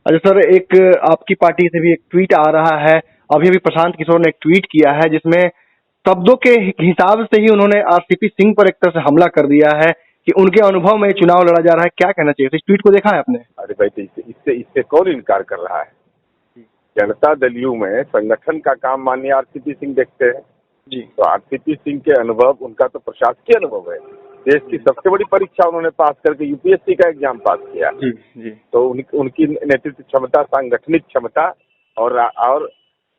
अच्छा सर, एक आपकी पार्टी से भी एक ट्वीट आ रहा है। अभी अभी प्रशांत किशोर ने एक ट्वीट किया है जिसमें शब्दों के हिसाब से ही उन्होंने आरसीपी सिंह पर एक तरह से हमला कर दिया है कि उनके अनुभव में चुनाव लड़ा जा रहा है। क्या कहना चाहिए? इस ट्वीट को देखा है आपने? अरे भाई, तो इससे इससे कौन इनकार कर रहा है? जनता दल यू में संगठन का काम माननीय आरसीपी सिंह देखते हैं। जी तो आरसीपी सिंह के अनुभव, उनका तो प्रशासकीय अनुभव है। देश की सबसे बड़ी परीक्षा उन्होंने पास करके यूपीएससी का एग्जाम पास किया। जी जी तो उनकी नेतृत्व क्षमता, सांगठनिक क्षमता और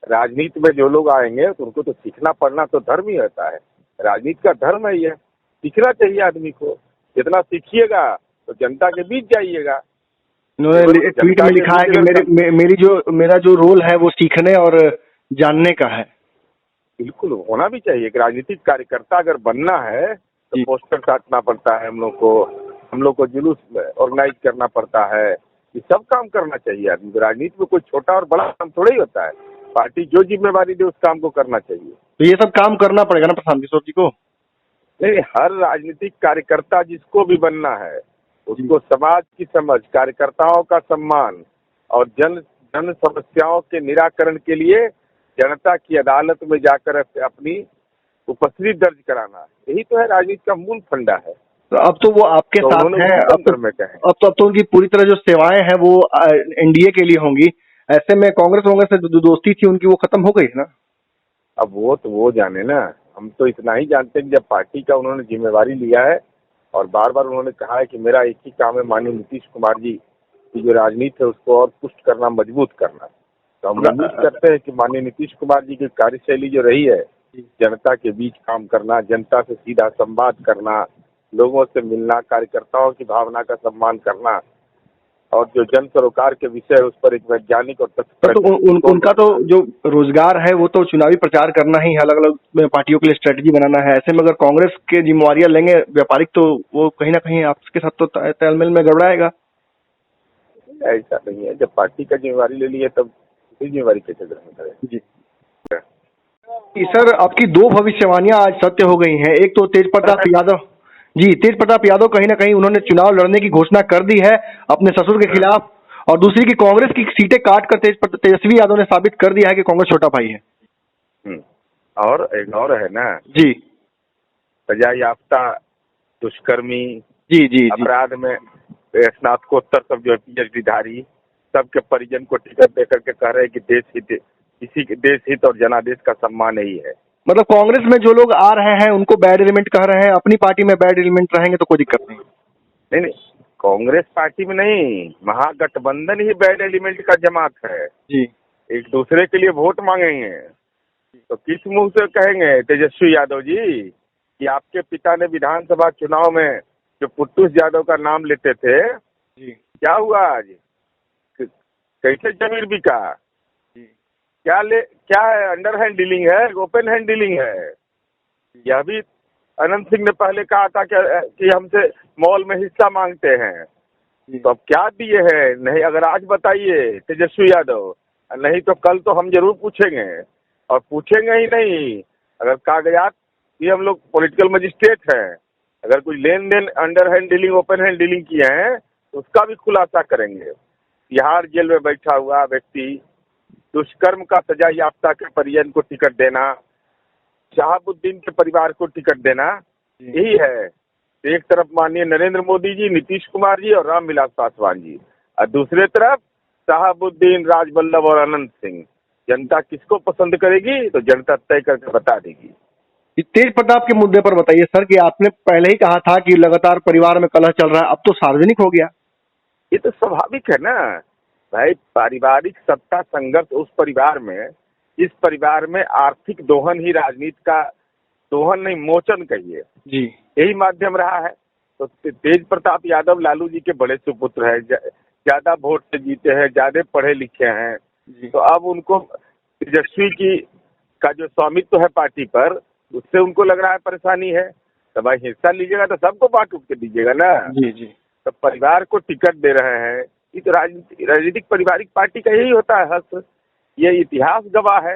राजनीति में जो लोग आएंगे तो उनको तो सीखना पढ़ना तो धर्म ही होता है। राजनीति का धर्म है ये, सीखना चाहिए आदमी को। जितना सीखिएगा तो जनता के बीच जाइएगा। उन्होंने ट्वीट में लिखा है कि मेरा जो रोल है वो सीखने और जानने का है। बिल्कुल होना भी चाहिए। एक राजनीतिक कार्यकर्ता अगर बनना है तो पोस्टर साटना पड़ता है, हम लोग को जुलूस ऑर्गेनाइज करना पड़ता है। ये सब काम करना चाहिए आदमी। राजनीति में कोई छोटा और बड़ा काम थोड़ा ही होता है। पार्टी जो जिम्मेवारी दे उस काम को करना चाहिए। तो ये सब काम करना पड़ेगा ना प्रशांत किशोर जी को? नहीं, हर राजनीतिक कार्यकर्ता जिसको भी बनना है उसको समाज की समझ, कार्यकर्ताओं का सम्मान और जन समस्याओं के निराकरण के लिए जनता की अदालत में जाकर अपनी उपस्थिति दर्ज कराना, यही तो है राजनीति का मूल फंडा है। तो अब तो वो आपके तो साथ हैं। अब तो उनकी पूरी तरह जो सेवाएं हैं वो एनडीए के लिए होंगी। ऐसे में कांग्रेस से जो दोस्ती थी उनकी वो खत्म हो गई ना? अब वो जाने ना। हम तो इतना ही जानते हैं कि जब पार्टी का उन्होंने जिम्मेवारी लिया है और बार बार उन्होंने कहा है कि मेरा एक ही काम है माननीय नीतीश कुमार जी की जो राजनीति है उसको और पुष्ट करना, मजबूत करना। तो हम उम्मीद करते हैं कि माननीय नीतीश कुमार जी की कार्यशैली जो रही है, जनता के बीच काम करना, जनता से सीधा संवाद करना, लोगों से मिलना, कार्यकर्ताओं की भावना का सम्मान करना और जो जन सरोकार के विषय है उस पर एक वैज्ञानिक और उनका तो जो रोजगार है वो तो चुनावी प्रचार करना ही है, अलग अलग पार्टियों के लिए स्ट्रेटजी बनाना है। ऐसे में अगर कांग्रेस के जिम्मेवारियां लेंगे व्यापारिक तो वो कहीं ना कहीं आपके साथ तो तालमेल में गड़बड़ाएगा। ऐसा नहीं है, जब पार्टी का जिम्मेवारी ले ली है तब जिम्मेवारी कैसे ग्रहण करें? जी सर, आपकी दो भविष्यवाणियां आज सत्य हो गई हैं। एक तो तेज प्रताप यादव कहीं ना कहीं उन्होंने चुनाव लड़ने की घोषणा कर दी है अपने ससुर के खिलाफ, और दूसरी की कांग्रेस की सीटें काट कर तेजस्वी यादव ने साबित कर दिया है कि कांग्रेस छोटा भाई है। और एक और है ना जी, सजा याफ्ता दुष्कर्मी जी अपराध में स्नातकोत्तर सब जो है पीएचडी धारी, सबके परिजन को टिकट देकर के कह रहे हैं कि देश हित और जनादेश का सम्मान यही है। मतलब कांग्रेस में जो लोग आ रहे हैं उनको बैड एलिमेंट कह रहे हैं, अपनी पार्टी में बैड एलिमेंट रहेंगे तो कोई दिक्कत नहीं। नहीं, कांग्रेस पार्टी में नहीं, महागठबंधन ही बैड एलिमेंट का जमात है जी। एक दूसरे के लिए वोट मांगेंगे तो किस मुंह से कहेंगे तेजस्वी यादव जी कि आपके पिता ने विधानसभा चुनाव में जो पुट्टूस यादव का नाम लेते थे जी, क्या हुआ आज? कैसे जमीन बिका? क्या है? अंडर हैंड डीलिंग है, ओपन हैंड डीलिंग है? यह भी अनंत सिंह ने पहले कहा था कि हमसे मॉल में हिस्सा मांगते हैं। तो अब क्या दिए हैं? नहीं, अगर आज बताइए तेजस्वी यादव, नहीं तो कल तो हम जरूर पूछेंगे और पूछेंगे ही नहीं। अगर कागजात, ये हम लोग पॉलिटिकल मजिस्ट्रेट हैं, अगर कोई लेन देन under hand dealing, open hand dealing किए हैं तो उसका भी खुलासा करेंगे। तिहाड़ जेल में बैठा हुआ व्यक्ति, दुष्कर्म का सजा याफ्ता के परिजन को टिकट देना, शहाबुद्दीन के परिवार को टिकट देना, यही है। एक तरफ माननीय नरेंद्र मोदी जी, नीतीश कुमार जी और रामविलास पासवान जी, और दूसरे तरफ शहाबुद्दीन, राजबल्लभ और अनंत सिंह। जनता किसको पसंद करेगी तो जनता तय करके बता देगी। तेज प्रताप के मुद्दे पर बताइए सर, कि आपने पहले ही कहा था कि लगातार परिवार में कलह चल रहा है, अब तो सार्वजनिक हो गया। ये तो स्वाभाविक है ना भाई। पारिवारिक सत्ता संघर्ष उस परिवार में, इस परिवार में आर्थिक दोहन ही राजनीति का दोहन नहीं, मोचन कहिए जी, यही माध्यम रहा है। तो तेज प्रताप यादव लालू जी के बड़े सुपुत्र है, ज्यादा वोट से जीते हैं, ज्यादा पढ़े लिखे हैं। तो अब उनको तेजस्वी की का जो स्वामित्व है पार्टी पर, उससे उनको लग रहा है परेशानी है। तो भाई हिस्सा लीजिएगा तो सबको बांट उठ के दीजिएगा ना। जी। तो परिवार को टिकट दे रहे हैं, ये तो राजनीतिक पारिवारिक पार्टी का यही होता है हस्त। ये इतिहास गवाह है।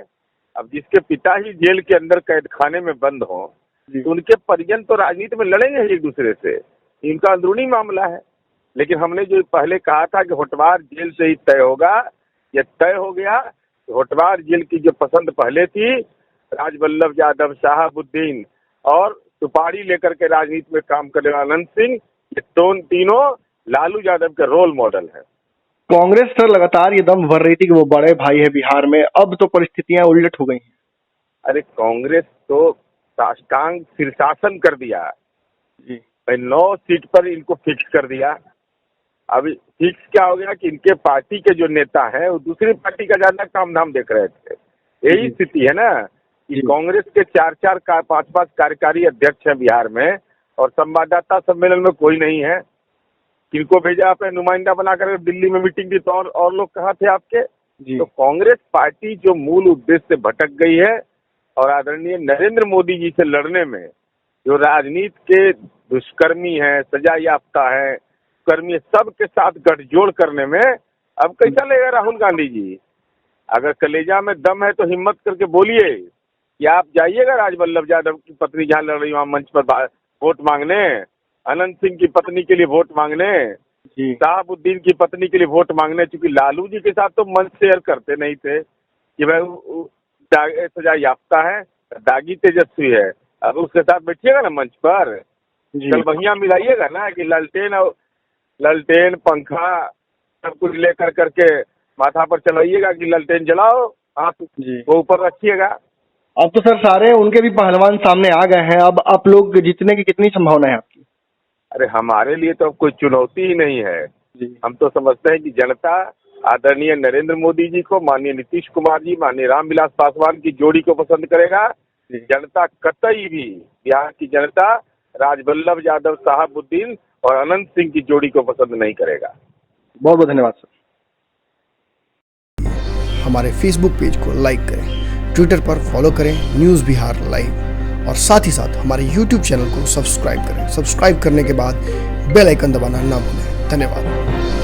अब जिसके पिता ही जेल के अंदर कैद खाने में बंद हो तो उनके परिजन तो राजनीति में लड़ेंगे ही एक दूसरे से, इनका अंदरूनी मामला है। लेकिन हमने जो पहले कहा था कि होटवार जेल से ही तय होगा, ये तय हो गया। होटवार जेल की जो पसंद पहले थी, राजवल्लभ यादव, शहाबुद्दीन और सुपारी लेकर के राजनीति में काम करने वाला अनंत सिंह, ये तीनों लालू यादव के रोल मॉडल है। कांग्रेस सर लगातार ये दम भर रही थी कि वो बड़े भाई है बिहार में, अब तो परिस्थितियां उलट हो गई हैं। अरे कांग्रेस तो साष्टांग शीर्षासन कर दिया जी 9 सीट पर इनको फिक्स कर दिया। अभी फिक्स क्या हो गया कि इनके पार्टी के जो नेता हैं वो दूसरी पार्टी का ज्यादा काम धाम देख रहे थे। यही स्थिति है ना कि कांग्रेस के 4-4 5-5 कार्यकारी अध्यक्ष हैं बिहार में, और संवाददाता सम्मेलन में कोई नहीं है। किनको भेजा आपने नुमाइंदा बनाकर? दिल्ली में मीटिंग की तो और लोग कहाँ थे आपके? तो कांग्रेस पार्टी जो मूल उद्देश्य से भटक गई है, और आदरणीय नरेंद्र मोदी जी से लड़ने में जो राजनीति के दुष्कर्मी हैं, सजा याफ्ता है, कर्मी, सब के साथ गठजोड़ करने में अब कैसा लगेगा राहुल गांधी जी? अगर कलेजा में दम है तो हिम्मत करके बोलिए कि आप जाइएगा राजवल्लभ यादव की पत्नी जहाँ लड़ रही वहाँ मंच पर वोट मांगने, अनंत सिंह की पत्नी के लिए वोट मांगने, शहाबुद्दीन की पत्नी के लिए वोट मांगने। चूंकि लालू जी के साथ तो मंच शेयर करते नहीं थे कि भाई सजा याफ्ता है, दागी तेजस्वी है। अब उसके साथ बैठिएगा ना मंच पर, कल बढ़िया मिलाइएगा ना कि ललटेन पंखा सब कुछ लेकर करके माथा पर चलाइएगा कि ललटेन जलाओ, हाथ वो ऊपर रखिएगा। अब तो सर सारे उनके भी पहलवान सामने आ गए हैं, अब आप लोग जीतने की कितनी संभावना है आपकी? अरे हमारे लिए तो अब कोई चुनौती ही नहीं है। हम तो समझते हैं कि जनता आदरणीय नरेंद्र मोदी जी को, माननीय नीतीश कुमार जी, माननीय रामविलास पासवान की जोड़ी को पसंद करेगा। जनता कतई भी, बिहार की जनता राजवल्लभ यादव, शहाबुद्दीन और अनंत सिंह की जोड़ी को पसंद नहीं करेगा। बहुत बहुत धन्यवाद सर। हमारे फेसबुक पेज को लाइक करें, ट्विटर पर फॉलो करें न्यूज़ बिहार लाइव, और साथ ही साथ हमारे यूट्यूब चैनल को सब्सक्राइब करें। सब्सक्राइब करने के बाद बेल आइकन दबाना ना भूलें। धन्यवाद।